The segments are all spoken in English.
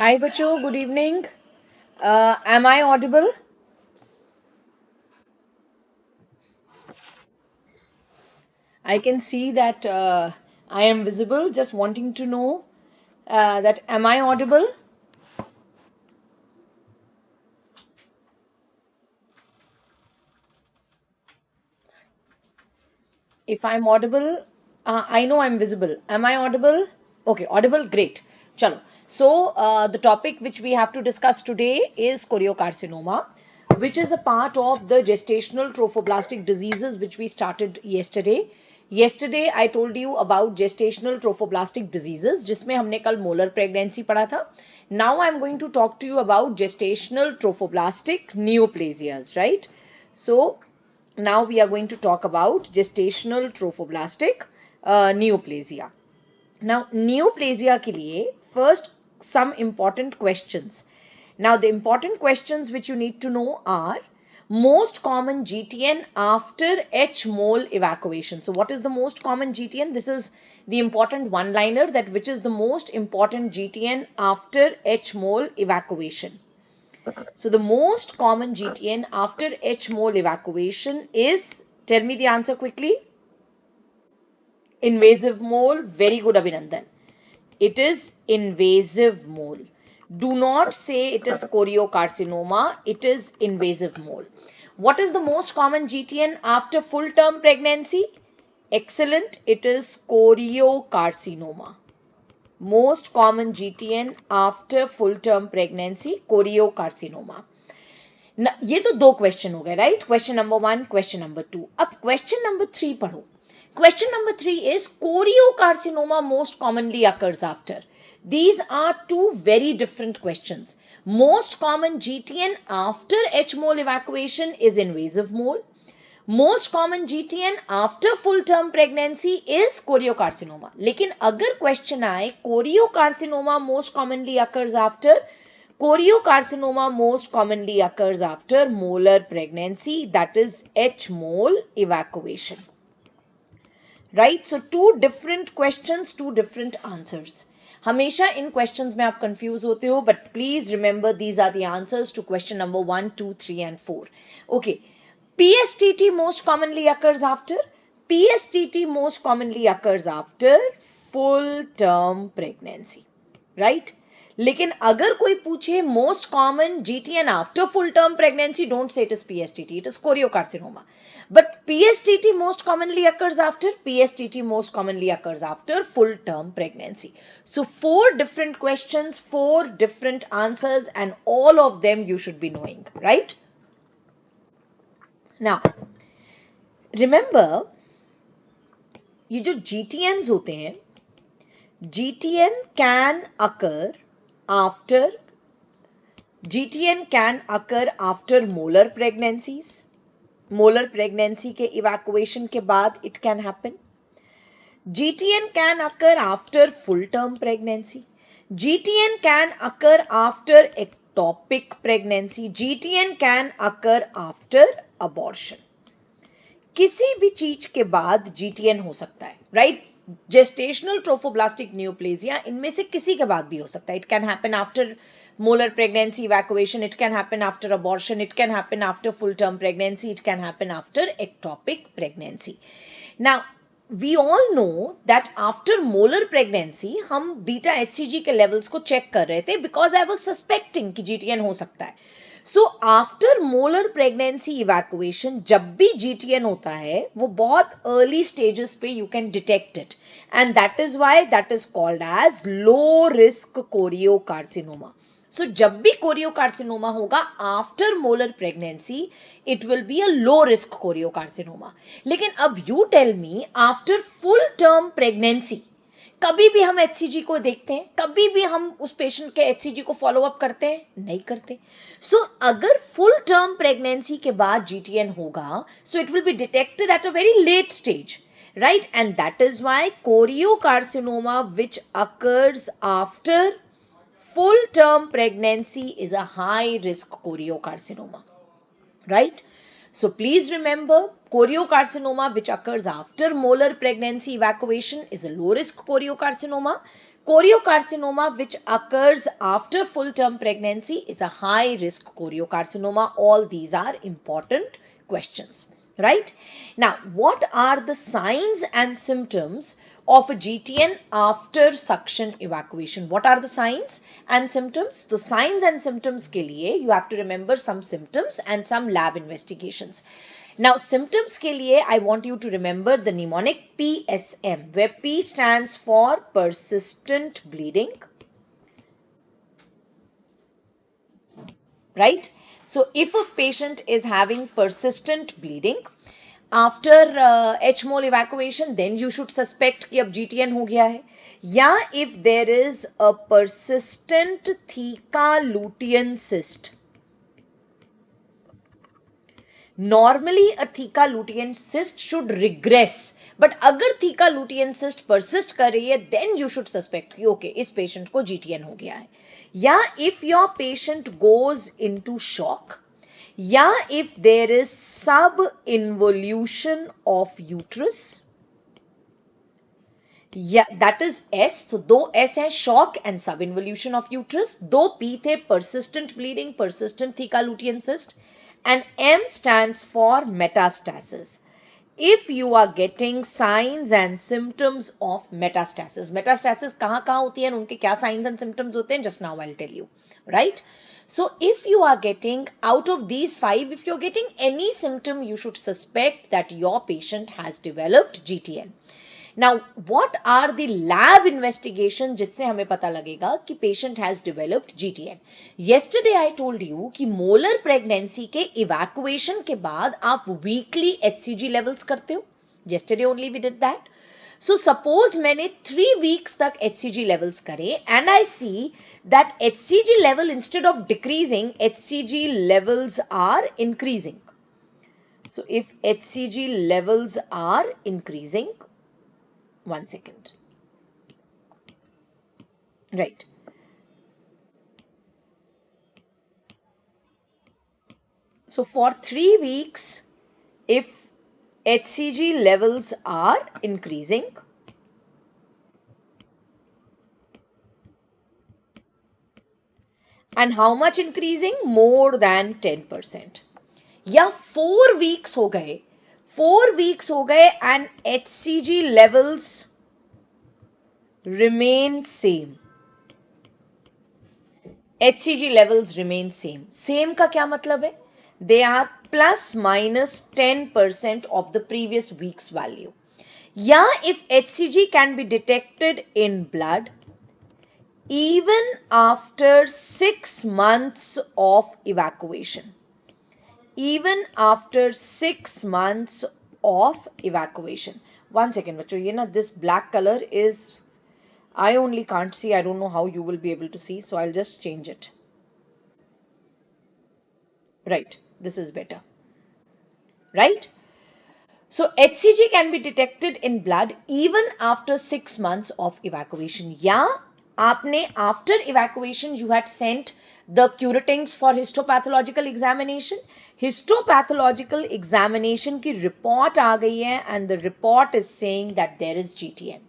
Hi, Bacho. Good evening. Am I audible? I can see that I am visible. Just wanting to know that am I audible? If I'm audible, I know I'm visible. Am I audible? Okay, audible. Great. Chalo. So the topic which we have to discuss today is choriocarcinoma, which is a part of the gestational trophoblastic diseases which we started yesterday. Yesterday I told you about gestational trophoblastic diseases, जिसमें हमने कल molar pregnancy पढ़ा था. Now I'm going to talk to you about gestational trophoblastic neoplasias, right? So now we are going to talk about gestational trophoblastic neoplasia. Now, neoplasia के लिए first some important questions. Now, the important questions which you need to know are most common GTN after H mole evacuation. So, what is the most common GTN? This is the important one-liner, that which is the most important GTN after H mole evacuation. So the most common GTN after H mole evacuation is, tell me the answer quickly. Invasive mole. Very good, Abhinandan. It is invasive mole. Do not say it is choriocarcinoma. It is invasive mole. What is the most common GTN after full term pregnancy? Excellent. It is choriocarcinoma. Most common GTN after full term pregnancy, choriocarcinoma. ये तो दो question हो गए, right? Question number 1, question number 2. अब question number 3 पढ़ो. Question number 3 is choriocarcinoma most commonly occurs after. These are two very different questions. Most common GTN after H mole evacuation is invasive mole. Most common GTN after full term pregnancy is choriocarcinoma. लेकिन अगर question आए choriocarcinoma most commonly occurs after, choriocarcinoma most commonly occurs after molar pregnancy, that is H mole evacuation. Right? So two different questions, two different answers. हमेशा इन questions में आप confuse होते हो, but please remember these are the answers to question number 1, 2, 3 and 4. Okay. PSTT most commonly occurs after? PSTT most commonly occurs after full term pregnancy. Right? लेकिन अगर कोई पूछे most common GTN after full term pregnancy, don't say it is PSTT, it is choriocarcinoma. But PSTT most commonly occurs after? PSTT most commonly occurs after full term pregnancy. So 4 different questions, 4 different answers, and all of them you should be knowing, right? Now, remember, ये जो GTNs होते हैं, GTN can occur after molar pregnancies. Molar pregnancy के evacuation के बाद it can happen. GTN can occur after full term pregnancy. GTN can occur after ectopic pregnancy. GTN can occur after abortion. किसी भी चीज के बाद GTN हो सकता है, right? Gestational trophoblastic neoplasia, इनमें से किसी के बाद भी हो सकता है. It can happen after molar pregnancy evacuation, it can happen after abortion, it can happen after full term pregnancy, it can happen after ectopic pregnancy. Now, we all know that after molar pregnancy हम beta HCG के levels को check कर रहे थे because I was suspecting कि GTN हो सकता है. So after molar pregnancy evacuation, जब भी GTN होता है वो बहुत early stages पे you can detect it, and that is why that is called as low risk choriocarcinoma. So जब भी choriocarcinoma होगा after molar pregnancy, it will be a low risk choriocarcinoma. लेकिन अब you tell me, after full term pregnancy, कभी भी हम HCG को देखते हैं? कभी भी हम उस पेशेंट के HCG को फॉलो अप करते हैं? नहीं करते. सो अगर फुल टर्म प्रेगनेंसी के बाद GTN होगा, so it will be detected at a very late stage, right? And that is why choriocarcinoma which occurs after full term pregnancy is a high risk choriocarcinoma, right? So please remember, choriocarcinoma which occurs after molar pregnancy evacuation is a low risk choriocarcinoma. Choriocarcinoma which occurs after full-term pregnancy is a high-risk choriocarcinoma. All these are important questions. Right? Now, what are the signs and symptoms of a GTN after suction evacuation? What are the signs and symptoms? So, signs and symptoms ke liye, you have to remember some symptoms and some lab investigations. Now, symptoms ke liye, I want you to remember the mnemonic PSM, where P stands for persistent bleeding. Right? So, if a patient is having persistent bleeding after H-mole evacuation, then you should suspect कि अब GTN हो गया है. या if there is a persistent theca lutein cyst. Normally a theca lutein cyst should regress, but अगर theca lutein cyst persist कर रही है, then you should suspect कि okay, इस patient को GTN हो गया है. या if your patient goes into shock, या if there is subinvolution of uterus, yeah, that is S. So दो S है, shock and subinvolution of uterus. दो P थे, persistent bleeding, persistent theca lutein cyst, and M stands for metastasis. If you are getting signs and symptoms of metastasis, metastasis कहाँ कहाँ होती है, उनके क्या signs and symptoms होते हैं, just now I'll tell you, right? So if you are getting out of these 5, if you're getting any symptom, you should suspect that your patient has developed GTN. Now, what are the lab investigations जिससे हमें पता लगेगा कि patient has developed GTN? Yesterday I told you कि molar pregnancy के evacuation के बाद आप weekly HCG levels करते हो. Yesterday only we did that. So suppose मैंने 3 weeks तक HCG levels करे and I see that HCG level instead of decreasing, HCG levels are increasing. So if HCG levels are increasing, 1 second. Right. So for 3 weeks, if HCG levels are increasing, and how much increasing? More than 10%. या 4 weeks हो गए, 4 weeks हो गए and HCG levels remain same. HCG levels remain same. Same का क्या मतलब है? They are plus minus 10% of the previous week's value. Yeah, if HCG can be detected in blood even after 6 months of evacuation. Even after 6 months of evacuation. 1 second, बच्चों, ये ना this black color is, I only can't see. I don't know how you will be able to see. So I'll just change it. Right. This is better. Right. So HCG can be detected in blood even after 6 months of evacuation. Yeah, आपने after evacuation you had sent the curatings for histopathological examination. Histopathological examination की report आ गई है and the report is saying that there is GTN.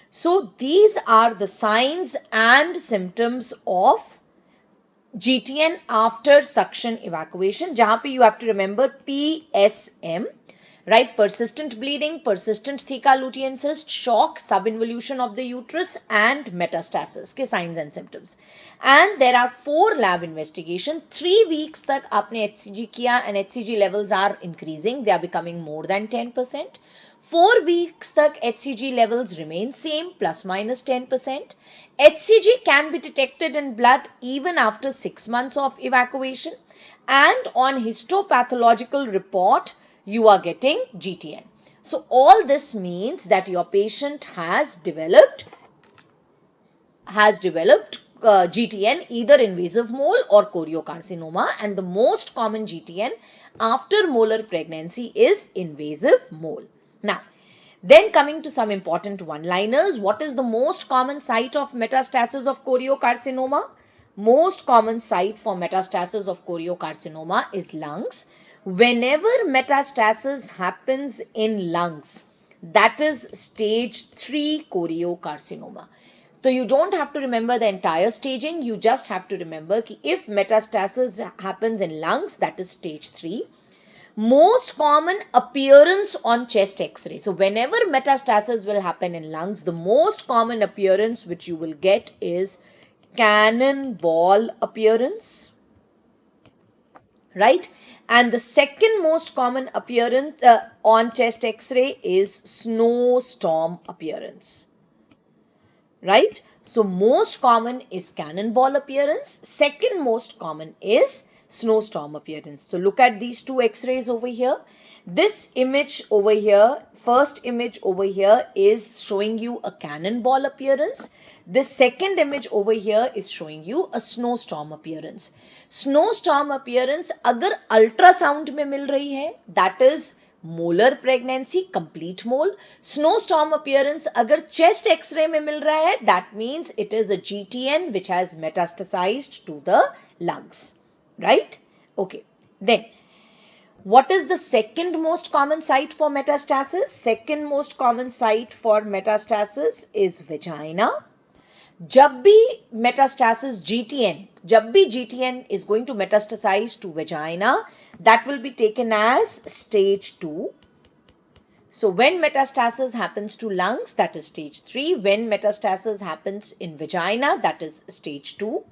So these are the signs and symptoms of GTN after suction evacuation. जहाँ पे you have to remember PSM, right? Persistent bleeding, persistent theca lutein cyst, shock, subinvolution of the uterus, and metastasis के signs and symptoms. And there are 4 lab investigations. 3 weeks तक आपने HCG किया and HCG levels are increasing. They are becoming more than 10%. 4 weeks तक HCG levels remain same, plus minus 10%. HCG can be detected in blood even after 6 months of evacuation, and on histopathological report you are getting GTN. So all this means that your patient has developed GTN, either invasive mole or choriocarcinoma, and the most common GTN after molar pregnancy is invasive mole. Now, then coming to some important one-liners, what is the most common site of metastasis of choriocarcinoma? Most common site for metastasis of choriocarcinoma is lungs. Whenever metastasis happens in lungs, that is stage 3 choriocarcinoma. So you don't have to remember the entire staging. You just have to remember कि if metastasis happens in lungs, that is stage 3. Most common appearance on chest x-ray. So whenever metastasis will happen in lungs, the most common appearance which you will get is cannonball appearance, right? And the second most common appearance on chest x-ray is snowstorm appearance, right? So most common is cannonball appearance. Second most common is snowstorm appearance. So look at these two x-rays over here. This image over here, first image over here is showing you a cannonball appearance. This second image over here is showing you a snowstorm appearance. Snowstorm appearance अगर ultrasound में मिल रही है, that is molar pregnancy, complete mole. Snowstorm appearance अगर chest x ray में मिल रहा है, that means it is a GTN which has metastasized to the lungs, right? Okay, then what is the second most common site for metastasis? Second most common site for metastasis is vagina. जब भी metastasis जब भी GTN is going to metastasize to vagina, that will be taken as stage 2. So when metastasis happens to lungs, that is stage 3. When metastasis happens in vagina, that is stage 2.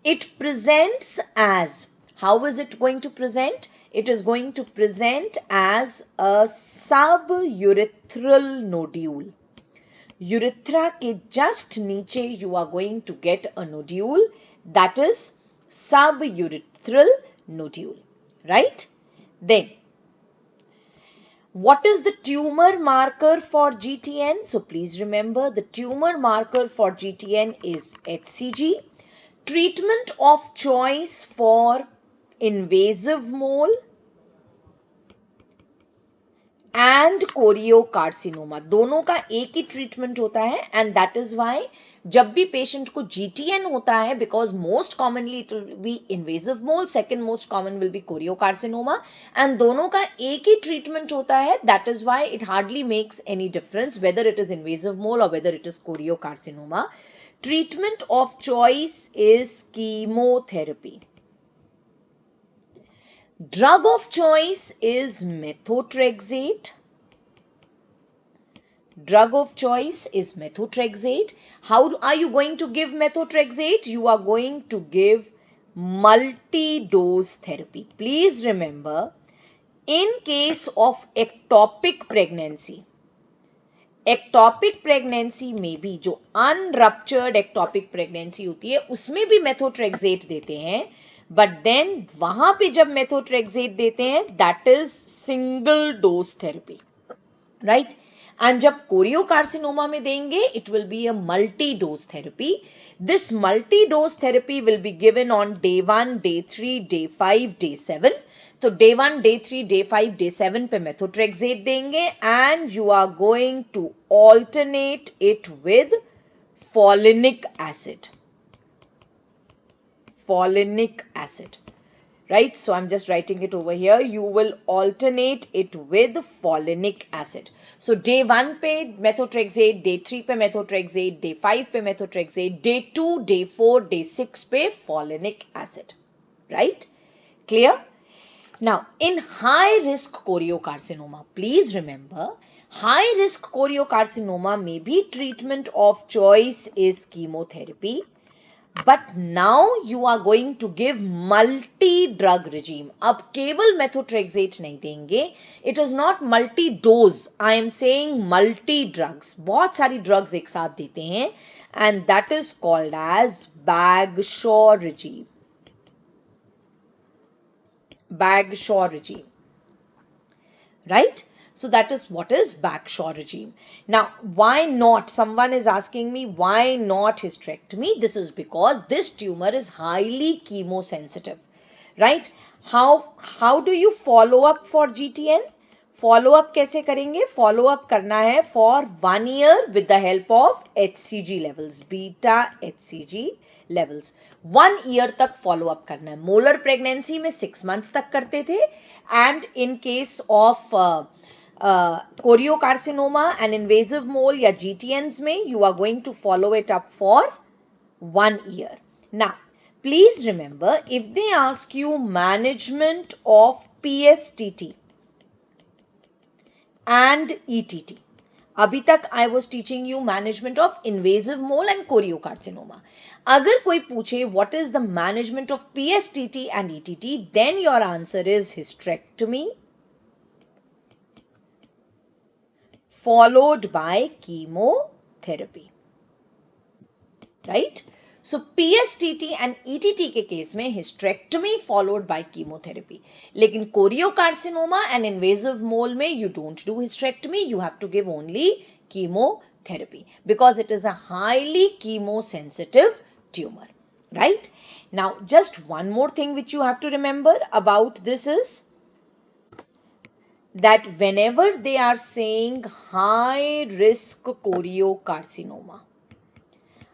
It presents as, how is it going to present? It is going to present as a suburethral nodule. Urethra के just नीचे you are going to get a nodule, that is suburethral nodule, right? Then what is the tumor marker for GTN? So please remember the tumor marker for GTN is HCG. Treatment of choice for invasive mole and choriocarcinoma, दोनों का एक ही treatment होता है. And that is Y जब भी patient को GTN होता है, because most commonly it will be invasive mole, second most common will be choriocarcinoma, and दोनों का एक ही ट्रीटमेंट होता है. That is why it hardly makes any difference whether it is invasive mole और whether it is choriocarcinoma. Treatment of choice is chemotherapy. Drug of choice is methotrexate. Drug of choice is methotrexate. How are you going to give methotrexate? You are going to give multi-dose therapy. Please remember, in case of ectopic pregnancy में भी जो unruptured ectopic pregnancy होती है, उसमें भी methotrexate देते हैं. But then वहां पे जब मेथोट्रेक्सेट देते हैं, that is single dose therapy, right? And जब कोरियोकार्सिनोमा में देंगे, it will be a multi dose therapy. This multi dose therapy will be given on day 1, day 3, day 5, day 7. तो day 1, day 3, day 5, day 7 पे methotrexate देंगे and you are going to alternate it with folinic acid. Folinic acid, right? So I'm just writing it over here. You will alternate it with folinic acid. So day 1 पे methotrexate, day 3 पे methotrexate, day 5 पे methotrexate, day 2, day 4, day 6 पे folinic acid, right? Clear? Now in high risk choriocarcinoma, please remember, high risk choriocarcinoma में भी treatment of choice is chemotherapy. But now you are going to give multi-drug regime. अब केवल methotrexate नहीं देंगे. It is not multi-dose. I am saying multi-drugs. बहुत सारी drugs एक साथ देते हैं. And that is called as Bagshaw regime. Bagshaw regime. Right? So that is what is Bagshaw regime. Now, why not? Someone is asking me, why not hysterectomy? This is because this tumor is highly chemosensitive, right? How do you follow up for GTN? Follow up कैसे करेंगे? Follow up करना है for 1 year with the help of HCG levels, beta HCG levels. 1 year तक follow up करना है. Molar pregnancy में 6 months तक करते थे, and in case of choriocarcinoma and invasive mole या GTNs में you are going to follow it up for 1 year. Now, please remember, if they ask you management of PSTT and ETT, अभी तक I was teaching you management of invasive mole and choriocarcinoma. अगर कोई पूछे what is the management of PSTT and ETT, then your answer is hysterectomy followed by chemotherapy. Right? So PSTT and ETT के case में hysterectomy followed by chemotherapy. लेकिन choriocarcinoma and invasive mole में you don't do hysterectomy, you have to give only chemotherapy because it is a highly chemosensitive tumor. Right? Now, just one more thing which you have to remember about this is that whenever they are saying high risk choriocarcinoma,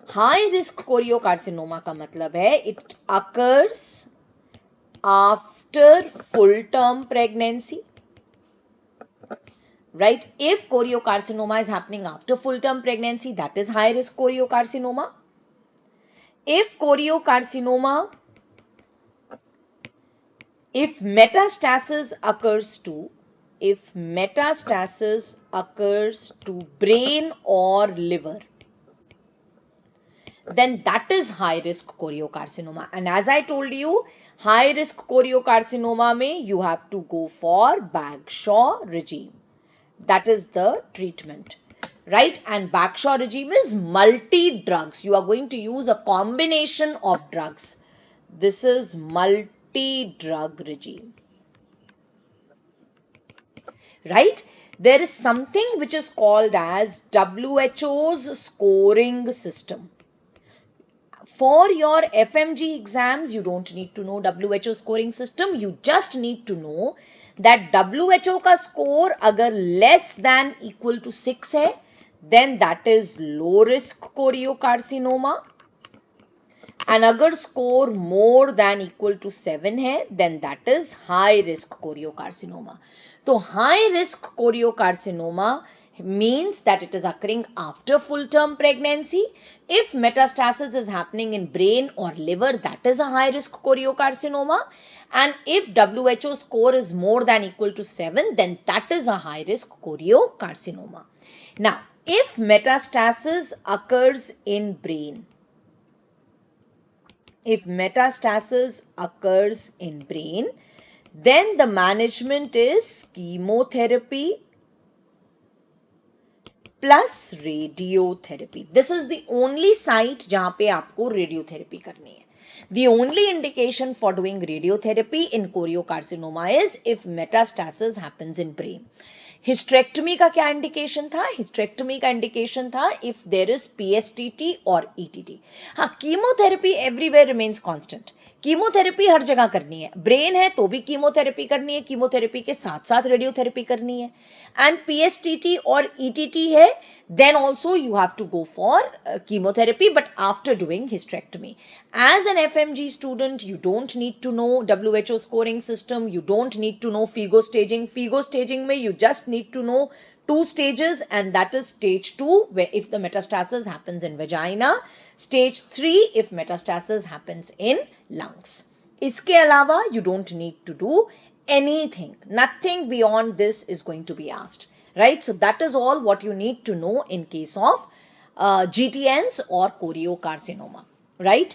high risk choriocarcinoma का मतलब है it occurs after full term pregnancy. Right? If choriocarcinoma is happening after full term pregnancy, that is high risk choriocarcinoma. If choriocarcinoma, if metastasis occurs to brain or liver, then that is high risk choriocarcinoma. And as I told you, high risk choriocarcinoma mein you have to go for Bagshaw regime. That is the treatment, right? And Bagshaw regime is multi drugs. You are going to use a combination of drugs. This is multi drug regime, right? There is something which is called as WHO's scoring system. For your FMG exams, you don't need to know WHO scoring system. You just need to know that WHO का score अगर less than equal to 6 है, then that is low risk choriocarcinoma. And अगर score more than equal to 7 है, then that is high risk choriocarcinoma. तो high risk choriocarcinoma means that it is occurring after full term pregnancy. If metastasis is happening in brain or liver, that is a high risk choriocarcinoma. And if WHO score is more than equal to 7, then that is a high risk choriocarcinoma. Now, if metastasis occurs in brain, then the management is chemotherapy plus radiotherapy. This is the only site जहां पे आपको radiotherapy करनी है. The only indication for doing radiotherapy in choriocarcinoma is if metastasis happens in brain. Hysterectomy का क्या indication था? Hysterectomy का indication था इफ देयर इज PSTT और ETT. हाँ, chemotherapy everywhere remains constant. Chemotherapy हर जगह करनी है. ब्रेन है तो भी कीमोथेरेपी करनी है, कीमोथेरेपी के साथ साथ रेडियोथेरेपी करनी है. एंड PSTT और ETT है, then also you have to go for chemotherapy, but after doing hysterectomy. As an FMG student, you don't need to know WHO scoring system, you don't need to know FIGO staging. FIGO staging mein you just need to know 2 stages, and that is stage 2 where if the metastasis happens in vagina, stage 3 if metastasis happens in lungs. Iske alawa you don't need to do anything. Nothing beyond this is going to be asked. Right? So that is all what you need to know in case of GTNs or choriocarcinoma. Right?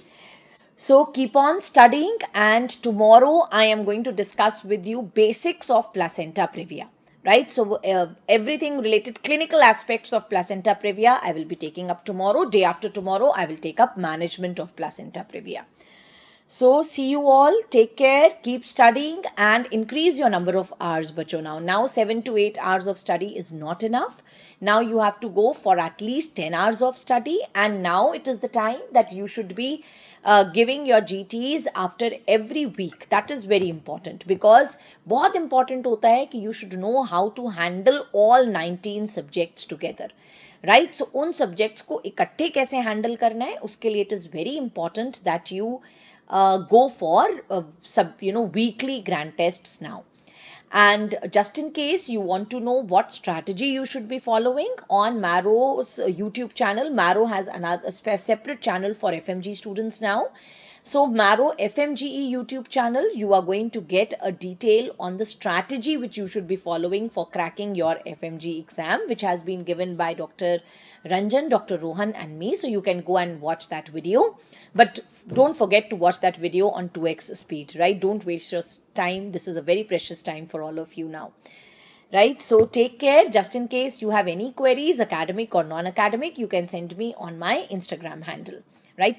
So keep on studying, and tomorrow I am going to discuss with you basics of placenta previa. Right? So everything related clinical aspects of placenta previa I will be taking up tomorrow. Day after tomorrow I will take up management of placenta previa. So see you all. Take care. Keep studying and increase your number of hours. Bacho, now 7 to 8 hours of study is not enough. Now you have to go for at least 10 hours of study, and now it is the time that you should be giving your GTs after every week. That is very important because बहुत important होता है कि you should know how to handle all 19 subjects together. Right? So उन subjects को इकट्ठे कैसे handle करना है, उसके लिए it is very important that you go for weekly grand tests now. And just in case you want to know what strategy you should be following, on Marrow's YouTube channel, Marrow has another separate channel for FMG students now. So Marrow FMGE YouTube channel, you are going to get a detail on the strategy which you should be following for cracking your FMG exam, which has been given by Dr. Ranjan, Dr. Rohan and me. So you can go and watch that video. But don't forget to watch that video on 2x speed, right? Don't waste your time. This is a very precious time for all of you now. Right, so take care. Just in case you have any queries, academic or non-academic, you can send me on my Instagram handle. Right.